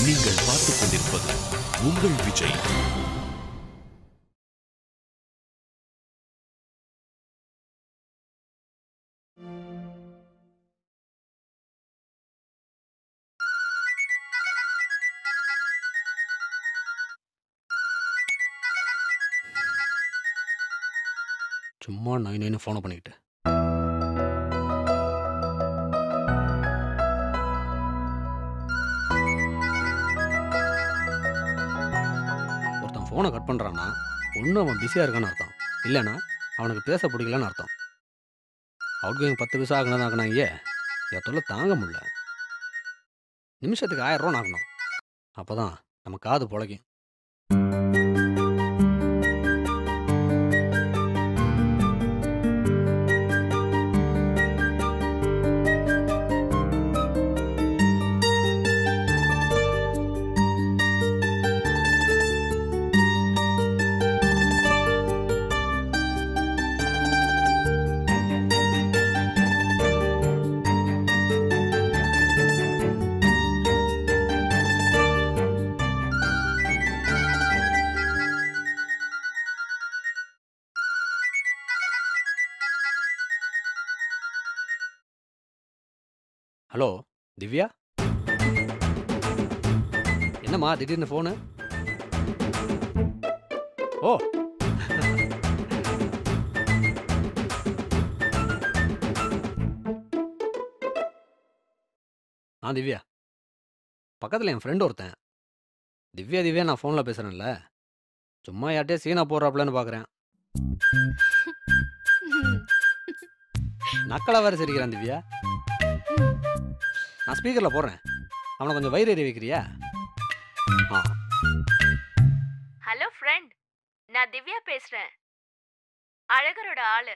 நீங்கள் பார்த்துக் கொண்டிருப்பது உங்கள் விஜய். சும்மா நைன்னு ஃபோனை பண்ணிக்கிட்டு. ஒருத்தன் ஃபோனை கட் பண்ணுறான்னா ஒன்று அவன் பிஸியாக இருக்கான்னு அர்த்தம், இல்லைன்னா அவனுக்கு பேச பிடிக்கலன்னு அர்த்தம். அவுட் கோயிங் 10 பைசா ஆகணும் ஆகினாங்க, என் தொல்லை தாங்க முடியல. நிமிஷத்துக்கு 1000 ரூபா ஆகணும், அப்போ தான் நம்ம காது பொழைக்கும். ஹலோ திவ்யா, என்னம்மா திடீர்னு ஃபோனு? ஓ திவ்யா, பக்கத்தில் என் ஃப்ரெண்டு ஒருத்தன். திவ்யா நான் ஃபோனில் பேசுகிறேன்ல, சும்மா யார்ட்டே சீனா போடுறாப்லன்னு பார்க்குறேன். நக்கலா வேறு சிரிக்கிறான் திவ்யா. நான் ஸ்பீக்கரில் போடுறேன், அவனை கொஞ்சம் வயிறு எறி வைக்கிறியா? ஹலோ ஃப்ரெண்ட், நான் திவ்யா பேசுறேன். அழகரோட ஆளு.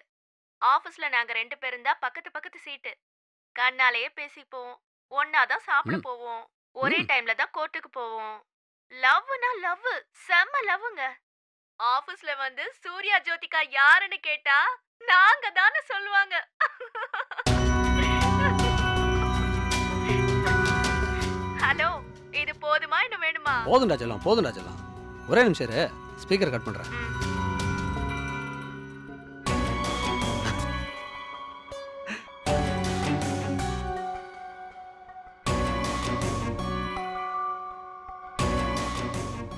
ஆபீஸ்ல நாங்க 2 பேரும் தான் பக்கத்து சீட்டு. கண்ணாலேயே பேசிப்போம், ஒன்னாதான் சாப்பிட போவோம், ஒரே டைம்ல தான் கோர்ட்டுக்கு போவோம். லவ்னா லவ், செம்ம லவ்ங்க. ஆபீஸ்ல வந்து சூர்யா ஜோதிகா யாருன்னு கேட்டா நாங்க தானே சொல்லுவாங்க. ஹலோ, இது போதுமா இன்னும் வேணுமா? போதுண்டா செல்லம். ஒரே நிமிஷம் இரு, ஸ்பீக்கர் கட் பண்றேன்.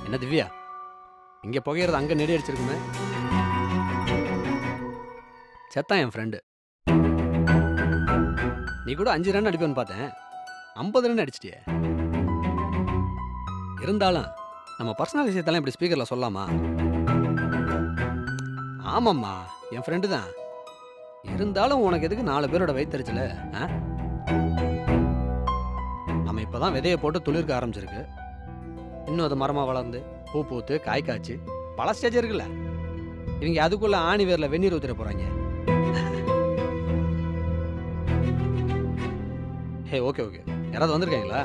என்ன திவ்யா, இங்க புகையிறது அங்க நெடி அடிச்சிருக்குமே. செத்தான் என் ஃப்ரெண்டு. நீ கூட 5 ரன் அடிப்பேன்னு பார்த்தேன், 50 ரன் அடிச்சிட்டியே. இருந்தாலும் நம்ம பர்சனல் விஷயத்தெல்லாம் இப்படி ஸ்பீக்கர்ல சொல்லாமா? ஆமாம்மா, என் ஃப்ரெண்டு தான். இருந்தாலும் உனக்கு எதுக்கு 4 பேரோட வயிற்றுச்சல? நம்ம இப்பதான் விதையை போட்டு துளிர்க்க ஆரம்பிச்சிருக்கு. இன்னும் அது மரமா வளர்ந்து பூ பூத்து காய் காய்ச்சி பல ஸ்டேஜ் இருக்குல்ல. இவங்க அதுக்குள்ள ஆணி வேர்ல வெந்நீர் ஊத்திர போறாங்க. ஹே ஓகே யாராவது வந்திருக்காங்களா?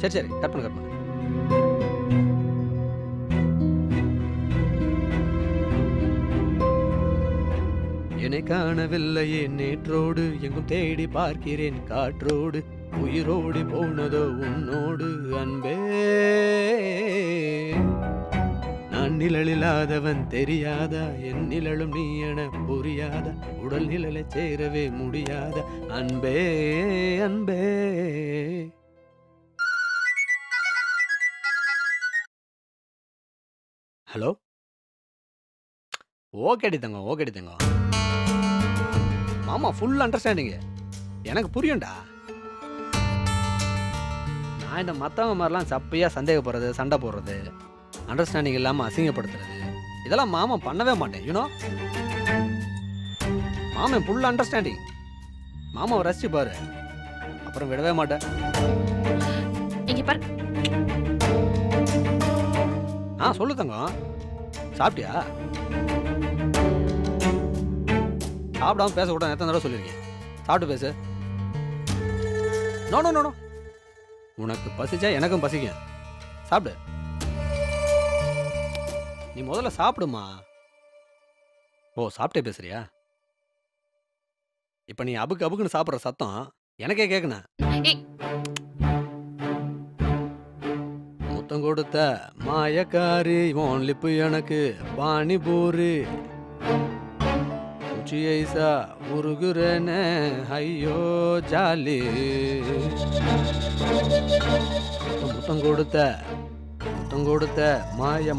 சரி கட் பண்ணு. என்னை காணவில்லையே நேற்றோடு, எங்கும் தேடி பார்க்கிறேன் காற்றோடு, உயிரோடு போனதோ உன்னோடு அன்பே. நான் நிழலில்லாதவன் தெரியாதா, என் நிழலும் நீ என புரியாதா, உடல் நிழலை சேரவே முடியாத அன்பே. ஹலோ, ஓகேடி தங்கம். மாமா ஃபுல் அண்டர்ஸ்டாண்டிங், எனக்கு புரியும்டா. நான் இந்த மற்றவங்க மாதிரிலாம் சப்பையாக சந்தேகப்படுறது, சண்டை போடுறது, அண்டர்ஸ்டாண்டிங் இல்லாமல் அசிங்கப்படுத்துறது, இதெல்லாம் மாமா பண்ணவே மாட்டேன். யூனோ, மாமன் ஃபுல் அண்டர்ஸ்டாண்டிங். மாமாவை ரசிச்சு பாரு, அப்புறம் விடவே மாட்டேன். சொல்லு தங்கம், சாப்பிட்டியா? சாப்பிடாம பேசக்கூடாது, எத்தனை தடவை சொல்லியிருக்கேன். சாப்பிட்டு பேசு. நோ, உனக்கு பசிச்சா எனக்கும் பசிக்கும். சாப்பிடு. நீ முதல்ல சாப்பிடுமா. ஓ, சாப்பிட்டே பேசுறியா? இப்ப நீ அபுக்குன்னு சாப்பிடுற சத்தம் எனக்கே கேட்கணும். முத்தம் கொடுத்த மாயக்காரி உன் லிப்பு எனக்கு பானிபூரி உச்சி ஐசா உருகுறேனே ஐயோ ஜாலி முத்தம் கொடுத்த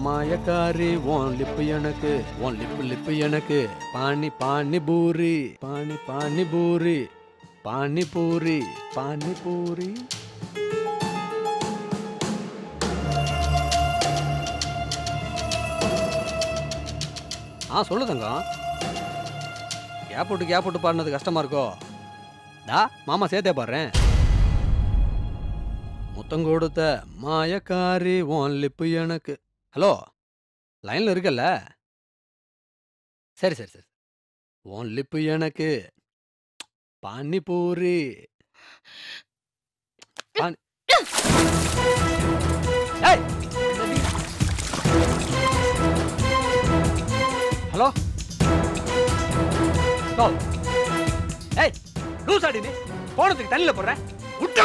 மாயக்காரி உன் லிப்பு எனக்கு பானிபூரி பானிபூரி. சொல்லு தங்கம். கேப் விட்டு பாடினது கஷ்டமா இருக்கோ? மாமா சேர்த்தே பாடுறேன். முத்தம் கொடுத்த மாயக்காரி உன் லிப்பு எனக்கு. ஹலோ, லைன்ல இருக்கல்ல? சரி உன் லிப்பு எனக்கு பானிபூரி ஹலோ லூசாடி நீ போனதுக்கு தண்ணில போடுற விட்டா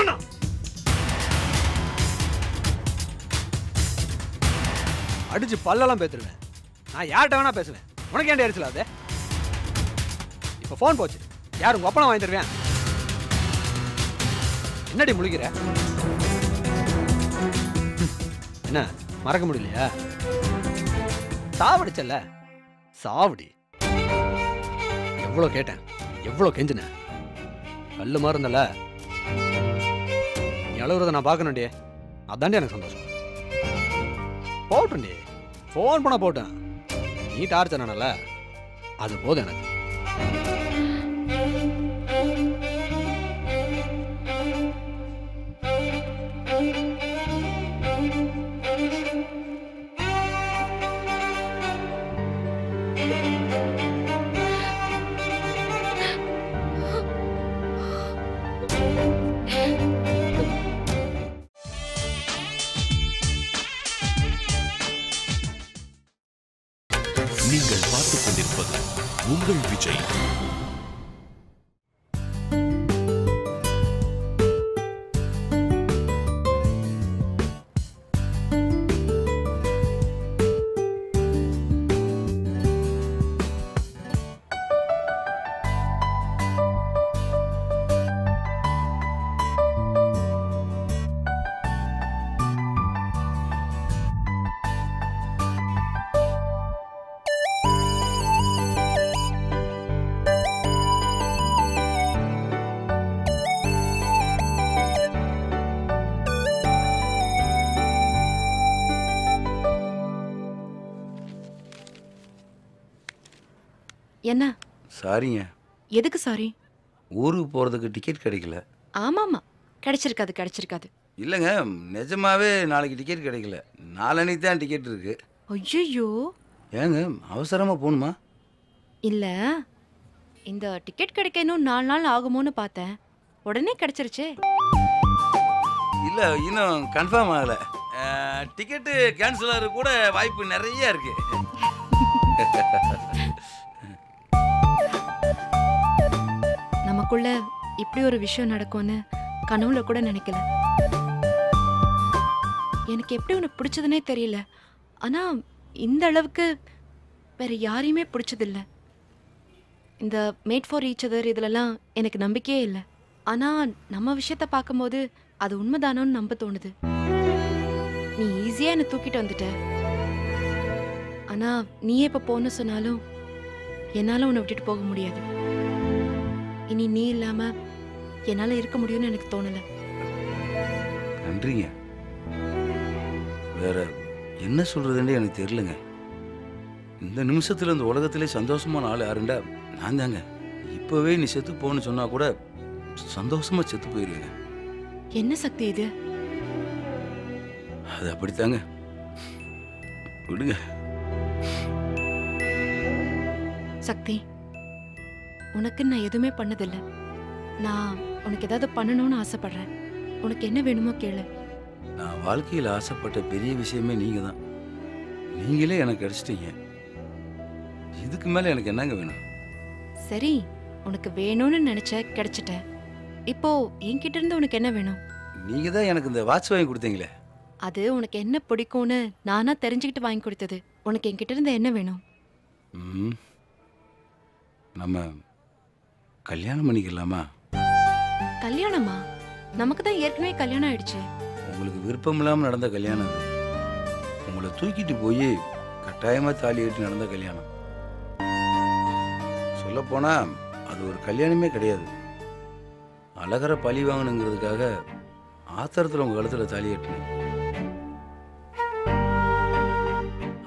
அடிச்சு பல்லெல்லாம் பேத்துருவேன். நான் யார்கிட்ட வேணா பேசுவேன். உனக்கு ஏன்டா எரிச்சல அது? இப்ப போன் போச்சு. யார் உங்க அப்பனா வாங்கி தருவேன்? என்னடி முழிக்கிற? என்ன மறக்க முடியலையா? சாவடிச்சல்ல சாவடி. எவ்வளவு கேட்டேன், எவ்வளவு கெஞ்சின. கல்லு மாதிரி இருந்தல. நீ அழுகுறத நான் பார்க்கணும்டி. அதாண்டி எனக்கு சந்தோஷம். போட்டுண்டி, ஃபோன் பண்ண போட்டேன். நீ டார்ச்சனால அது போதும் எனக்கு. நீங்கள் பார்த்துக் கொண்டிருப்பது உங்கள் விஜய். என்ன? சாரிங்க. எதுக்கு சாரி? ஊருக்கு போகிறதுக்கு டிக்கெட் கிடைக்கல. ஆமாமா, கிடைச்சிருக்காது. இல்லைங்க, நிஜமாவே நாளைக்கு டிக்கெட் கிடைக்கல. நாளன்னைக்கு தான் டிக்கெட் இருக்கு. ஐயோ, ஏங்க அவசரமாக போகணுமா? இல்ல, இந்த டிக்கெட் கிடைக்க இன்னும் 4 நாள் ஆகுமோன்னு பார்த்தேன். உடனே கிடைச்சிருச்சே. இல்லை, இன்னும் கன்ஃபார்ம் ஆகலை. டிக்கெட்டு கேன்சல் ஆகிற கூட வாய்ப்பு நிறைய இருக்கு. நமக்குள்ள இப்படி ஒரு விஷயம் நடக்கும்னு கனவுல கூட நினைக்கல. எனக்கு எப்படி உனக்கு பிடிச்சதுன்னே தெரியல. ஆனா இந்த அளவுக்கு வேற யாரையுமே பிடிச்சதில்ல. இந்த மேட் ஃபார் ஈச் அதர் இதுலலாம் எனக்கு நம்பிக்கையே இல்லை. ஆனா நம்ம விஷயத்த பார்க்கும்போது அது உண்மைதானோன்னு நம்ப தோணுது. நீ ஈஸியா என்னை தூக்கிட்டு வந்துட்ட. ஆனா நீயே இப்ப போன்னு சொன்னாலும் என்னால உன்னை விட்டுட்டு போக முடியாது. இனி நீ இல்லாம என்னால இருக்க முடியும்னு எனக்கு தோணல. நன்றிங்க. வேற என்ன சொல்றதுன்னு எனக்கு தெரியலங்க. இந்த நிமிஷத்துல இந்த உலகத்திலே சந்தோஷமான ஆள் யாருண்டா நான் தாங்க. இப்பவே நீ செத்து போன்னு சொன்னா கூட சந்தோஷமா செத்து போயிருவேங்க. என்ன சக்தி இது? அது அப்படித்தாங்க. விடுங்க. சக்தி, உனக்கு நான் எதுவுமே பண்ணதில்லை. நான் உனக்கு ஏதாவது பண்ணணும்னு ஆசைப்படுறேன். உனக்கு என்ன வேணுமோ கேளு. நான் வாழ்க்கையில் ஆசைப்பட்ட பெரிய விஷயமே நீங்க தான். நீங்களே எனக்கு கிடைச்சிட்டீங்க. இதுக்கு மேல எனக்கு என்னங்க வேணும்? சரி, உனக்கு வேணும்னு நினைச்ச கிடைச்சிட்ட. இப்போ என்கிட்ட இருந்து உனக்கு என்ன வேணும்? நீங்க தான் எனக்கு இந்த வாட்ச் வாங்கி கொடுத்தீங்களே. அது உனக்கு என்ன பிடிக்கும்னு நானா தெரிஞ்சுக்கிட்டு வாங்கி கொடுத்தது. உனக்கு என்கிட்ட இருந்து என்ன வேணும்? ம் நம்ம கல்யாணம் பண்ணிக்கலாமா? கல்யாணமா? நமக்கு தான் ஏற்கனவே கல்யாணம் ஆயிடுச்சு. உங்களுக்கு விருப்பம் இல்லாமல் நடந்த கல்யாணம் அது. உங்களை தூக்கிட்டு போய் கட்டாயமாக தாலி கட்டி நடந்த கல்யாணம். சொல்லப்போனால் அது ஒரு கல்யாணமே கிடையாது. அழகரை பழி வாங்கணுங்கிறதுக்காக ஆத்திரத்தில் உங்கள் கழுத்தில் தாலி கட்டினேன்.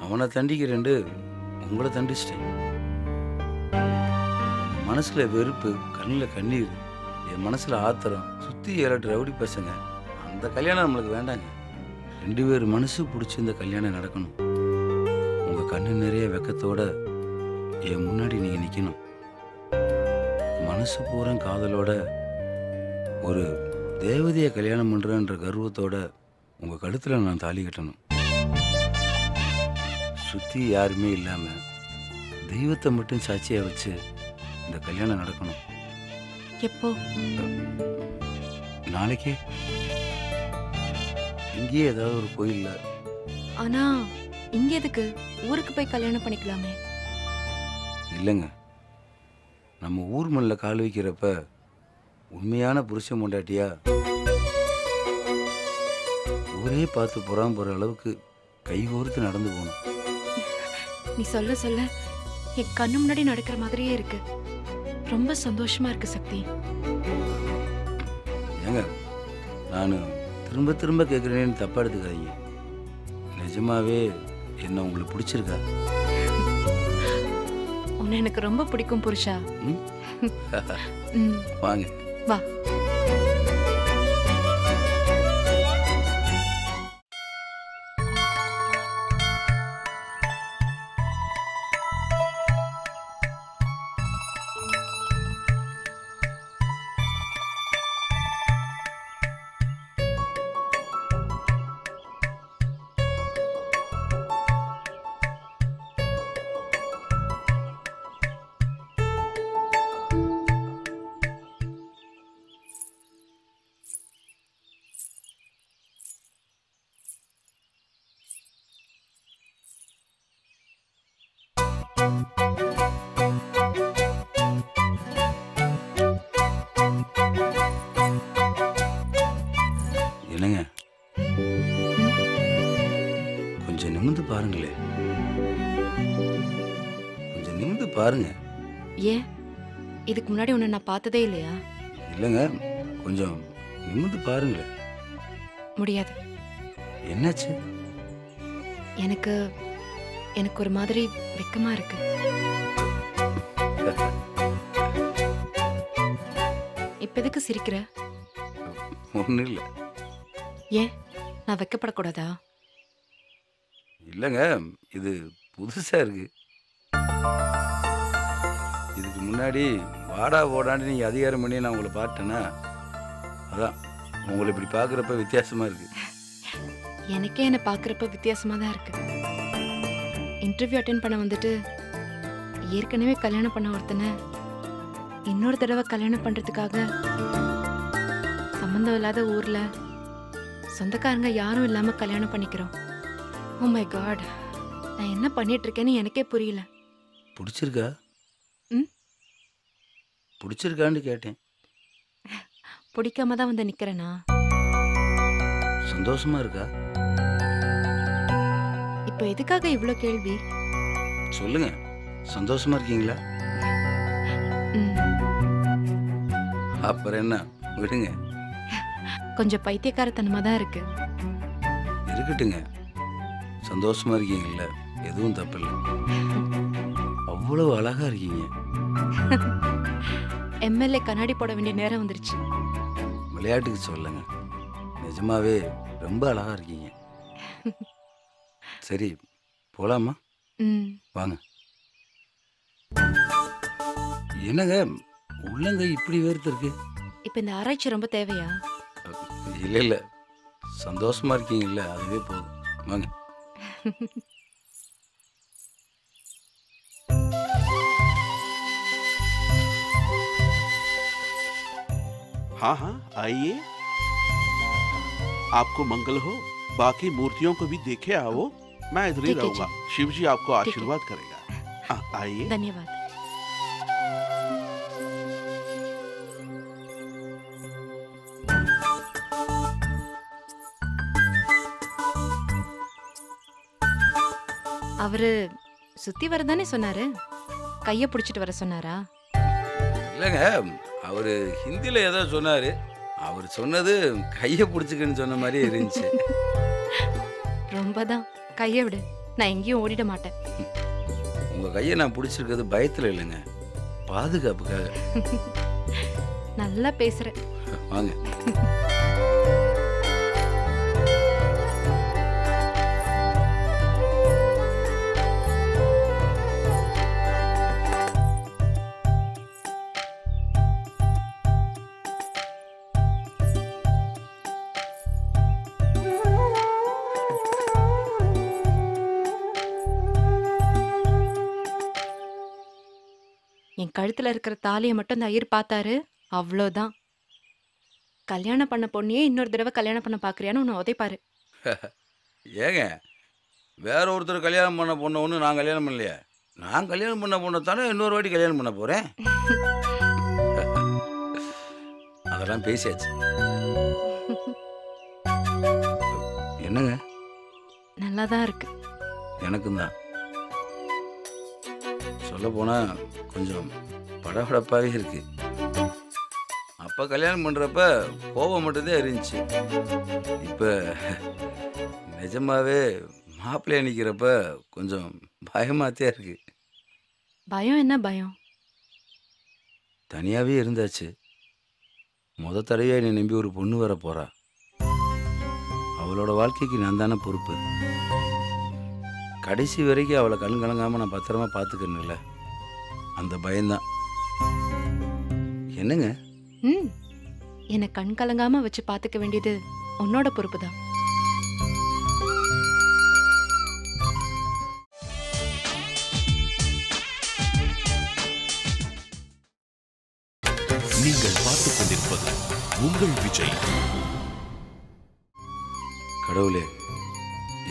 அவனை தண்டிக்கிறேன்டு உங்களை தண்டிச்சிட்டேன். மனசில் வெறுப்பு, கண்ணில் கண்ணீர், என் மனசில் ஆத்திரம், சுற்றி 7 ரவுடி பசங்க. அந்த கல்யாணம் நம்மளுக்கு வேண்டாங்க. 2 பேர் மனசு பிடிச்சி இந்த கல்யாணம் நடக்கணும். உங்கள் கண்ணு நிறைய வெக்கத்தோட என் முன்னாடி நீங்கள் நிற்கணும். மனசு பூரா காதலோட ஒரு தேவதையை கல்யாணம் பண்ணுறேன்ற கர்வத்தோட உங்கள் கழுத்தில் நான் தாலி கட்டணும். சுற்றி யாருமே இல்லாமல் தெய்வத்தை மட்டும் சாட்சியாக வச்சு இந்த கல்யாணம் நடக்கணும். எப்போ? நாளைக்கே இங்கேயே ஏதாவது ஒரு கோயில்ல. ஆனா இங்க எதுக்கு? ஊருக்கு போய் கல்யாணம் பண்ணிக்கலாமே. இல்லைங்க, நம்ம ஊர் மண்ணில் கால் வைக்கிறப்ப உண்மையான புருஷன் பொண்டாட்டியா ஊரே பார்த்து புறாம போகிற அளவுக்கு கைகோர்த்து நடந்து போகணும். நீ சொல்ல சொல்ல என் கண்ணு முன்னாடி நடக்கிற மாதிரியே இருக்கு. ரொம்ப சந்தோஷமா இருக்கு சக்தி. ஏங்க, நான் திரும்ப திரும்ப கேட்குறேன்னு தப்பா எடுத்துக்காதீங்க. நிஜமாவே என்ன உங்களுக்கு பிடிச்சிருக்கா? உன்னை எனக்கு ரொம்ப பிடிக்கும் புருஷா. ம்? ம், வாங்க. வா. என்னங்க, கொஞ்சம் நிமிர்ந்து பாருங்களே. கொஞ்சம் நிமிர்ந்து பாருங்க. ஏன்? இதுக்கு முன்னாடி உன்னை நான் பார்த்ததே இல்லையா? இல்லைங்க, கொஞ்சம் நிமிர்ந்து பாருங்களேன். முடியாது. என்னாச்சு? எனக்கு எனக்கு ஒரு மாதிரி வெக்கமா இருக்கு. இப்ப எதுக்கு சிரிக்கிற? ஒன்றும் இல்லை. ஏன்? நான் வெக்கப்படக்கூடாதா? இல்லைங்க, இது புதுசாக இருக்கு. இதுக்கு முன்னாடி வாடா ஓடான்னு நீங்கள் அதிகாரம் பண்ணி நான் உங்களை பார்த்தேன்னா, அதான் உங்களை இப்படி பார்க்குறப்ப வித்தியாசமாக இருக்கு. எனக்கே என்னை பார்க்குறப்ப வித்தியாசமா தான் இருக்கு. இன்டர்வியூ அட்டென்ட் பண்ண வந்துட்டு ஏற்கனவே கல்யாணம் பண்ண ஒருத்தனை இன்னொரு தடவை கல்யாணம் பண்றதுக்காக சம்மந்தம் இல்லாத ஊர்ல சொந்தக்காரங்க யாரும் இல்லாம கல்யாணம் பண்ணிக்கிறோம். ஓ மை காட், நான் என்ன பண்ணிட்டு இருக்கேன்னு எனக்கே புரியல. பிடிச்சிருக்கா? ம்? பிடிச்சிருக்கான்னு கேட்டேன். பிடிக்காம தான் வந்து நிக்கிறேனா? சந்தோஷமா இருக்கா? இப்போ எதுக்காக இவ்ளோ கேள்வி? சொல்லுங்க, சந்தோஷமா இருக்கீங்களா? ம், அப்புறம் என்ன, விடுங்க. கொஞ்சம் பைத்தியக்காரத்தனமா தான் இருக்கு. இருக்கட்டுங்க, சந்தோஷமா இருக்கீங்கல்ல, எதுவும் தப்பில்லை. அவ்வளவு அழகா இருக்கீங்க. எம்எல்ஏ கண்ணாடி போட வேண்டிய நேரம் வந்துருச்சு. விளையாட்டுக்கு சொல்லுங்க, நிஜமாவே ரொம்ப அழகா இருக்கீங்க. சரி, போலாமா? ம், வாங்க. என்னங்க, உள்ளங்கை இப்படி வேர்த்து இருக்கு? இப்போ இந்த ஆராய்ச்சி ரொம்ப தேவையா? இல்லை இல்லை, சந்தோஷமா இருக்கீங்கல்ல, அதுவே போதும். வாங்க. हाँ हाँ, आइए। आपको मंगल हो। बाकी मूर्तियों को भी देखे आओ। मैं इधर ही ठीक है जी। रहूंगा। शिव जी आपको ठीक है। आशीर्वाद करेगा। आइए। धन्यवाद। அவரு சுத்தி வரதானே சொன்னாரு, கைய புடிச்சிட்டு வர சொன்னாரா? இல்லைங்க, அவர் ஹிந்தியில் ஏதோ சொன்னார். அவர் சொன்னது கையை பிடிச்சிக்கன்னு சொன்ன மாதிரியே இருந்துச்சு. ரொம்பதான். கைய விடு, நான் எங்கேயும் ஓடிட மாட்டேன். உங்கள் கையை நான் பிடிச்சிருக்கிறது பயத்தில் இல்லைங்க, பாதுகாப்புக்காக. நல்லா பேசுற. வாங்க. என் கழுத்துல இருக்கிற தாலியை மட்டும் அந்த ஐயர் பார்த்தாரு, அவ்வளோதான். கல்யாணம் பண்ண பொண்ணையே இன்னொரு தடவை கல்யாணம் பண்ண பாக்குறியான்னு உன்னை உதைப்பாரு. ஏங்க, வேற ஒருத்தர் கல்யாணம் பண்ண பொண்ணை ஒன்று நான் கல்யாணம் பண்ணலையே. நான் கல்யாணம் பண்ண பொண்ணை தானே இன்னொரு வாட்டி கல்யாணம் பண்ண போகிறேன். அதெல்லாம் பேசியாச்சு. என்னங்க? நல்லா தான் இருக்கு. எனக்கும் தான். சொல்ல போனால் கொஞ்சம் படபடப்பாகவே இருக்கு. அப்போ கல்யாணம் பண்ணுறப்ப கோபம் மட்டும்தான் இருந்துச்சு. இப்போ நிஜமாவே மாப்பிள்ளைய நிற்கிறப்ப கொஞ்சம் பயமாகத்தான் இருக்கு. பயம் என்ன பயம்? தனியாகவே இருந்தாச்சு. தடவையாக என்னை நம்பி ஒரு பொண்ணு வர போகிறா. அவளோட வாழ்க்கைக்கு நான் தானே பொறுப்பு. கடைசி வரைக்கும் அவளை கண் கலங்காமல் நான் பத்திரமா பார்த்துக்கணும்ல, அந்த பயம்தான். என்னங்க? ம், என்னை கண் கலங்காம வச்சு பார்த்துக்க வேண்டியது உன்னோட பொறுப்பு தான். நீங்கள் பார்த்துக் கொண்டிருப்பது உங்கள் விஜய். கடவுளே,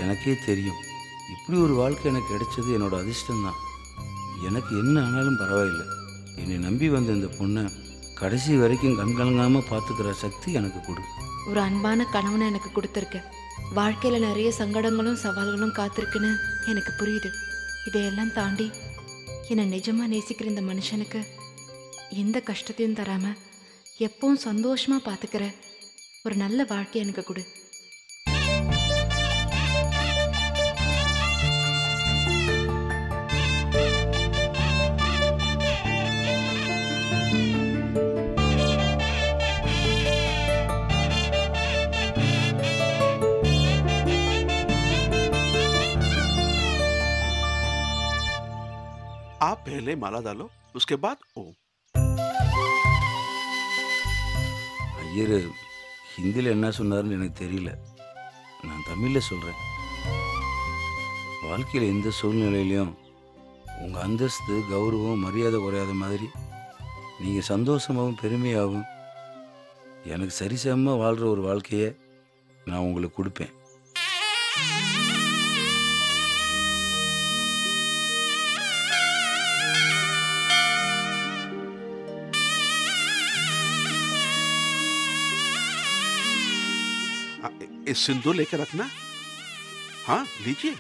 எனக்கே தெரியும் இப்படி ஒரு வாழ்க்கை எனக்கு கிடைச்சது என்னோட அதிர்ஷ்டம்தான். எனக்கு என்ன ஆனாலும் பரவாயில்லை. என்னை நம்பி வந்த இந்த பொண்ணை கடைசி வரைக்கும் கண்கலங்காமல் பார்த்துக்கிற சக்தி எனக்கு கொடு. ஒரு அன்பான கணவனை எனக்கு கொடுத்துருக்க. வாழ்க்கையில நிறைய சங்கடங்களும் சவால்களும் காத்திருக்குன்னு எனக்கு புரியுது. இதையெல்லாம் தாண்டி என்னை நிஜமா நேசிக்கிற இந்த மனுஷனுக்கு எந்த கஷ்டத்தையும் தராம எப்பவும் சந்தோஷமா பார்த்துக்கிற ஒரு நல்ல வாழ்க்கை எனக்கு கொடு. आप पहले माला डालो, उसके बाद ओम। ஐயர் ஹிந்தியில் என்ன சொன்னாருன்னு எனக்கு தெரியல. நான் தமிழில் சொல்கிறேன். வாழ்க்கையில் எந்த சூழ்நிலையிலையும் உங்கள் அந்தஸ்து, கௌரவம், மரியாதை குறையாத மாதிரி நீங்கள் சந்தோஷமாகவும் பெருமையாகவும் எனக்கு சரிசமமாக வாழ்கிற ஒரு வாழ்க்கையை நான் உங்களுக்கு கொடுப்பேன். इस सिंदूर लेकर रखना। हाँ, लीजिए।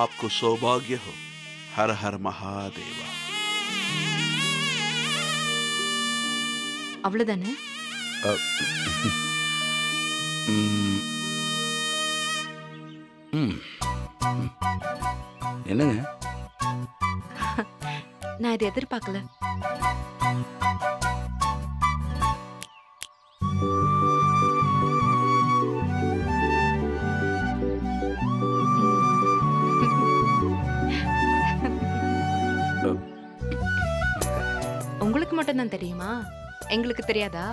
आपको सौभाग्य हो। हर हर महादेवा। அவ்வளவுதானே? என்னங்க? நான் இதை எதிர்பார்க்கல. உங்களுக்கு மட்டும் தான் தெரியுமா? எங்களுக்கு தெரியாதா?